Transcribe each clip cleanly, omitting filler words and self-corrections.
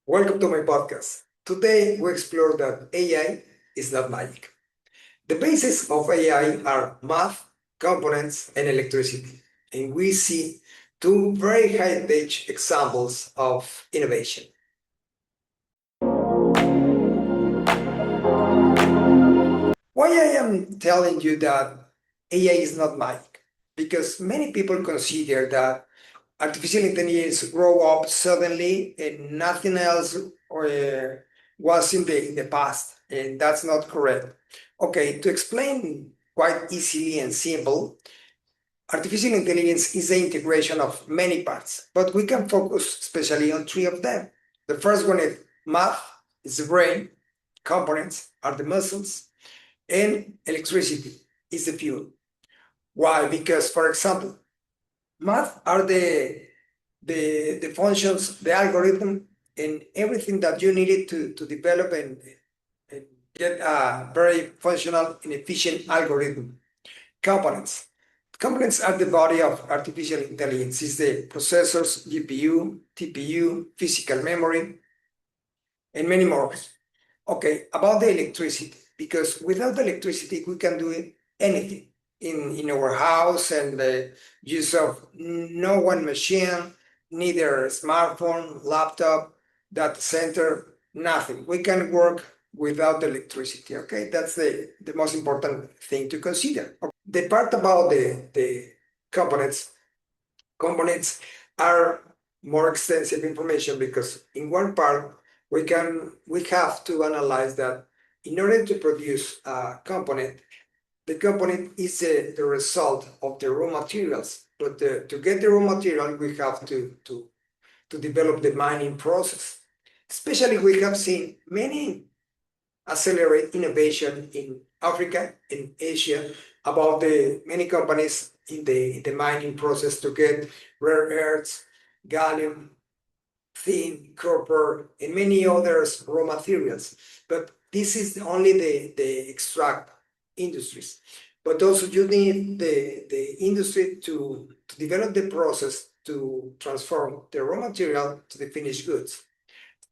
Welcome to my podcast. Today we explore that AI is not magic. The basis of AI are math, components, and electricity. And we see two very high-tech examples of innovation. Why I am telling you that AI is not magic? Because many people consider that artificial intelligence grow up suddenly and nothing else was in the past, and that's not correct. Okay, to explain quite easily and simple, artificial intelligence is the integration of many parts, but we can focus especially on three of them. The first one is math, is the brain, components are the muscles, and electricity is the fuel. Why? Because, for example, math are the functions, the algorithm, and everything that you needed to develop and get a very functional and efficient algorithm. Components. Components are the body of artificial intelligence. It's the processors, GPU, TPU, physical memory, and many more. Okay, about the electricity, because without electricity, we can do anything in our house and the use of no one machine, neither smartphone, laptop, data center, nothing. We can work without electricity, okay? That's the most important thing to consider. The part about the components, components are more extensive information because in one part we have to analyze that in order to produce a component, the component is the result of the raw materials. But to get the raw material, we have to develop the mining process. Especially, we have seen many accelerate innovation in Africa and Asia about the many companies in the mining process to get rare earths, gallium, tin, copper, and many others raw materials. But this is only the extract industries. But also you need the industry to develop the process to transform the raw material to the finished goods.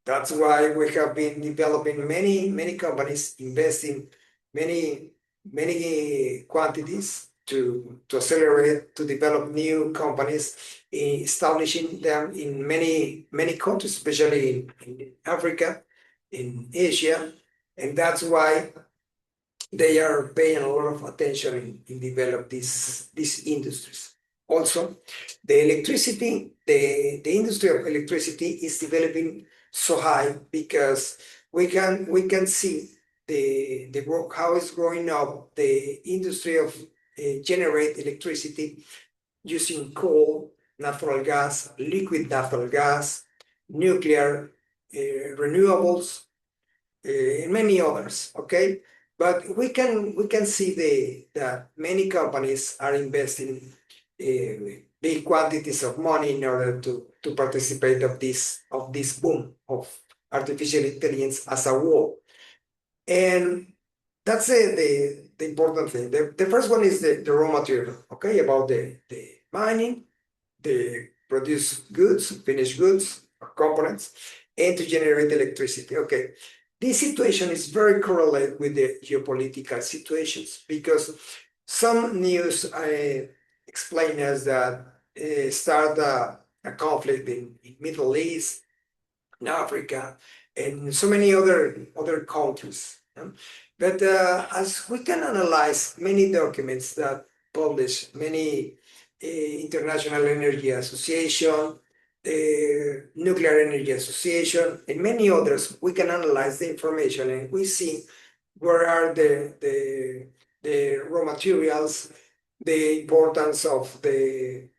That's why we have been developing many companies, investing many quantities to accelerate, to develop new companies, establishing them in many countries, especially in Africa, in Asia, and that's why they are paying a lot of attention in develop these industries. Also, the electricity, the industry of electricity is developing so high because we can see the work how it's growing up the industry of generate electricity using coal, natural gas, liquid natural gas, nuclear, renewables, and many others. Okay, but we can see that many companies are investing big quantities of money in order to participate of this boom of artificial intelligence as a whole. And that's the important thing. The first one is the raw material, okay, about the mining, the produce goods, finished goods, or components, and to generate electricity. Okay, this situation is very correlated with the geopolitical situations because some news explain us that start a conflict in Middle East, in Africa, and so many other countries. But as we can analyze many documents that publish many International Energy Association, Nuclear Energy Association, and many others, we can analyze the information and we see where are the raw materials, the importance of the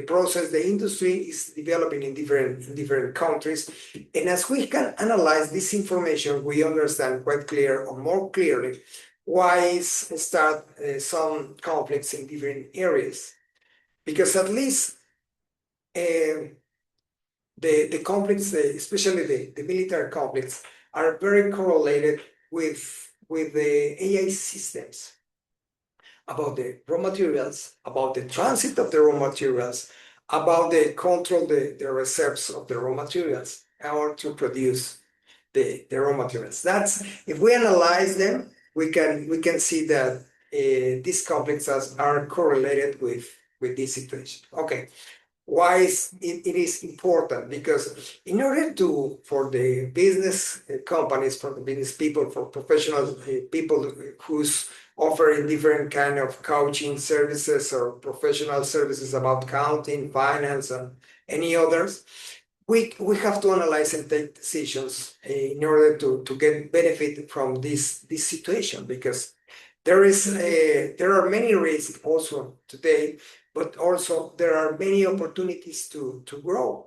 process the industry is developing in different countries. And as we can analyze this information, we understand quite clear or more clearly why start some conflicts in different areas. Because at least the conflicts, especially the military conflicts, are very correlated with the AI systems about the raw materials, about the transit of the raw materials, about the control the reserves of the raw materials or to produce the raw materials. That's if we analyze them, we can see that these complexes are correlated with this situation. Okay, why it is important? Because in order to for the business companies, for the business people, for professional people who's offering different kind of coaching services or professional services about accounting, finance, and any others, we have to analyze and take decisions in order to get benefit from this situation, because there are many risks also today, but also there are many opportunities to grow.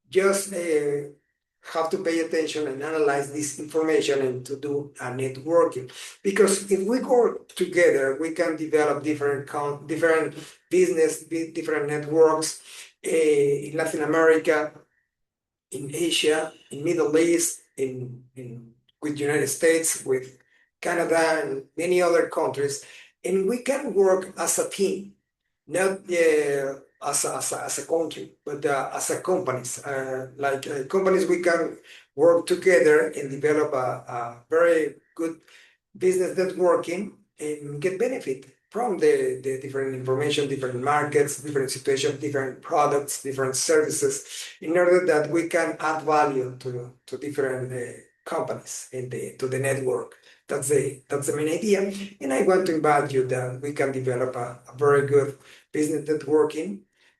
Just have to pay attention and analyze this information and to do a networking, because if we work together, we can develop different business, different networks in Latin America, in Asia, in Middle East, in with United States, with Canada, and many other countries, and we can work as a team, not as a country, but as a companies. Companies, we can work together and develop a very good business networking and get benefit from the different information, different markets, different situations, different products, different services, in order that we can add value to different companies to the network. That's the main idea. And I want to invite you that we can develop a very good business networking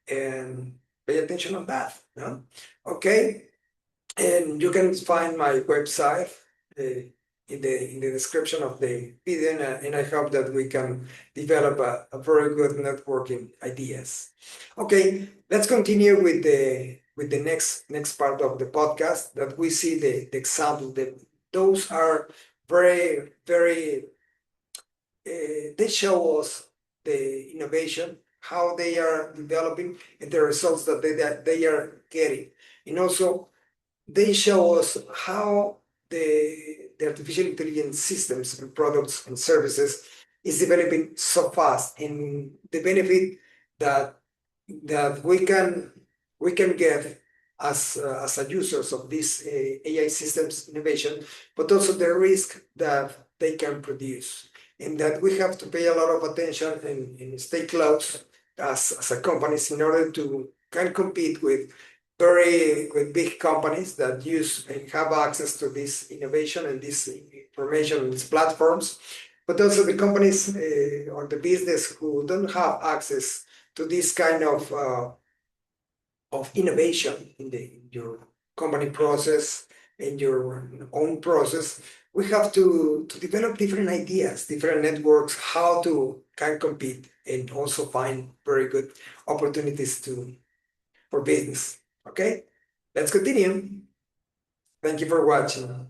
and pay attention on that. No? Okay. And you can find my website in the description of the video, and I hope that we can develop a very good networking ideas. Okay, let's continue with the next part of the podcast, that we see the example that those are very they show us the innovation, how they are developing, and the results that they are getting, and also they show us how the artificial intelligence systems and products and services is developing so fast, and the benefit that we can get as a users of these AI systems innovation, but also the risk that they can produce, and that we have to pay a lot of attention and stay close as a companies, in order to can compete with big companies that use and have access to this innovation and this information and these platforms, but also the companies or the business who don't have access to this kind of innovation in your company process, in your own process. We have to develop different ideas, different networks, how to can compete and also find very good opportunities for business. Okay, let's continue. Thank you for watching.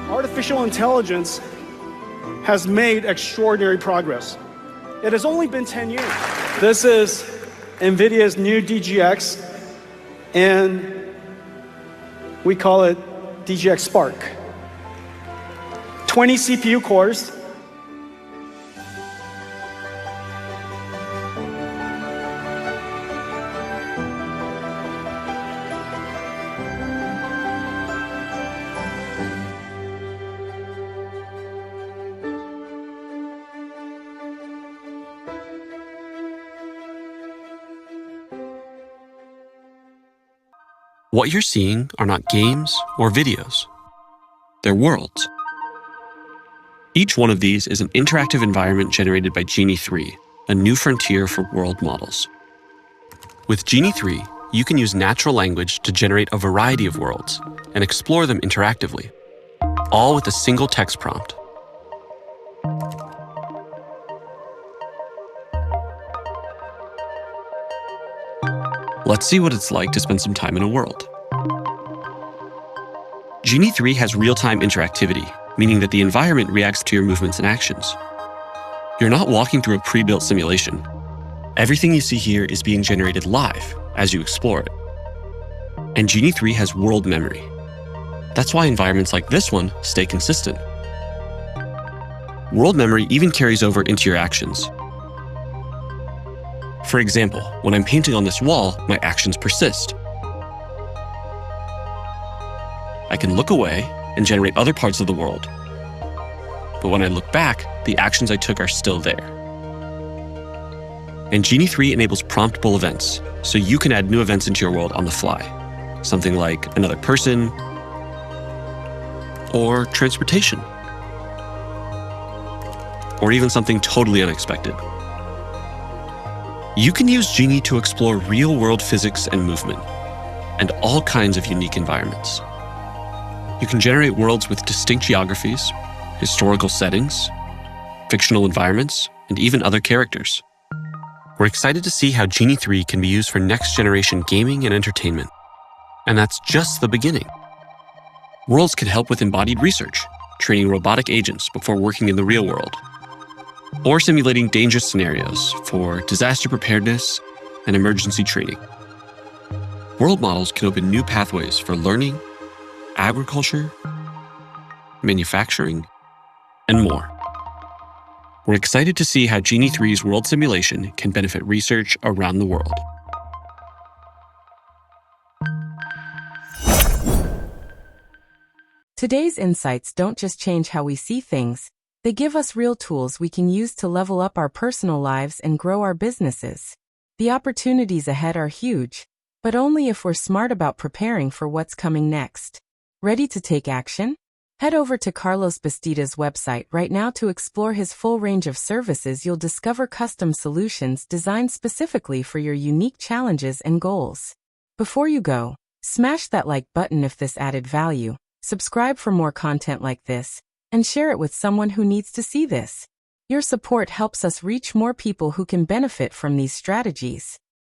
Artificial intelligence has made extraordinary progress. It has only been 10 years. This is Nvidia's new DGX, and we call it DGX Spark. 20 CPU cores, What you're seeing are not games or videos. They're worlds. Each one of these is an interactive environment generated by Genie 3, a new frontier for world models. With Genie 3, you can use natural language to generate a variety of worlds and explore them interactively, all with a single text prompt. Let's see what it's like to spend some time in a world. Genie 3 has real-time interactivity, meaning that the environment reacts to your movements and actions. You're not walking through a pre-built simulation. Everything you see here is being generated live as you explore it. And Genie 3 has world memory. That's why environments like this one stay consistent. World memory even carries over into your actions. For example, when I'm painting on this wall, my actions persist. I can look away and generate other parts of the world. But when I look back, the actions I took are still there. And Genie 3 enables promptable events, so you can add new events into your world on the fly. Something like another person, or transportation, or even something totally unexpected. You can use Genie to explore real-world physics and movement, and all kinds of unique environments. You can generate worlds with distinct geographies, historical settings, fictional environments, and even other characters. We're excited to see how Genie 3 can be used for next-generation gaming and entertainment. And that's just the beginning. Worlds can help with embodied research, training robotic agents before working in the real world, or simulating dangerous scenarios for disaster preparedness and emergency training. World models can open new pathways for learning, agriculture, manufacturing, and more. We're excited to see how Genie 3's world simulation can benefit research around the world. Today's insights don't just change how we see things, they give us real tools we can use to level up our personal lives and grow our businesses. The opportunities ahead are huge, but only if we're smart about preparing for what's coming next. Ready to take action? Head over to Carlos Bastida's website right now to explore his full range of services. You'll discover custom solutions designed specifically for your unique challenges and goals. Before you go, smash that like button if this added value, subscribe for more content like this, and share it with someone who needs to see this. Your support helps us reach more people who can benefit from these strategies.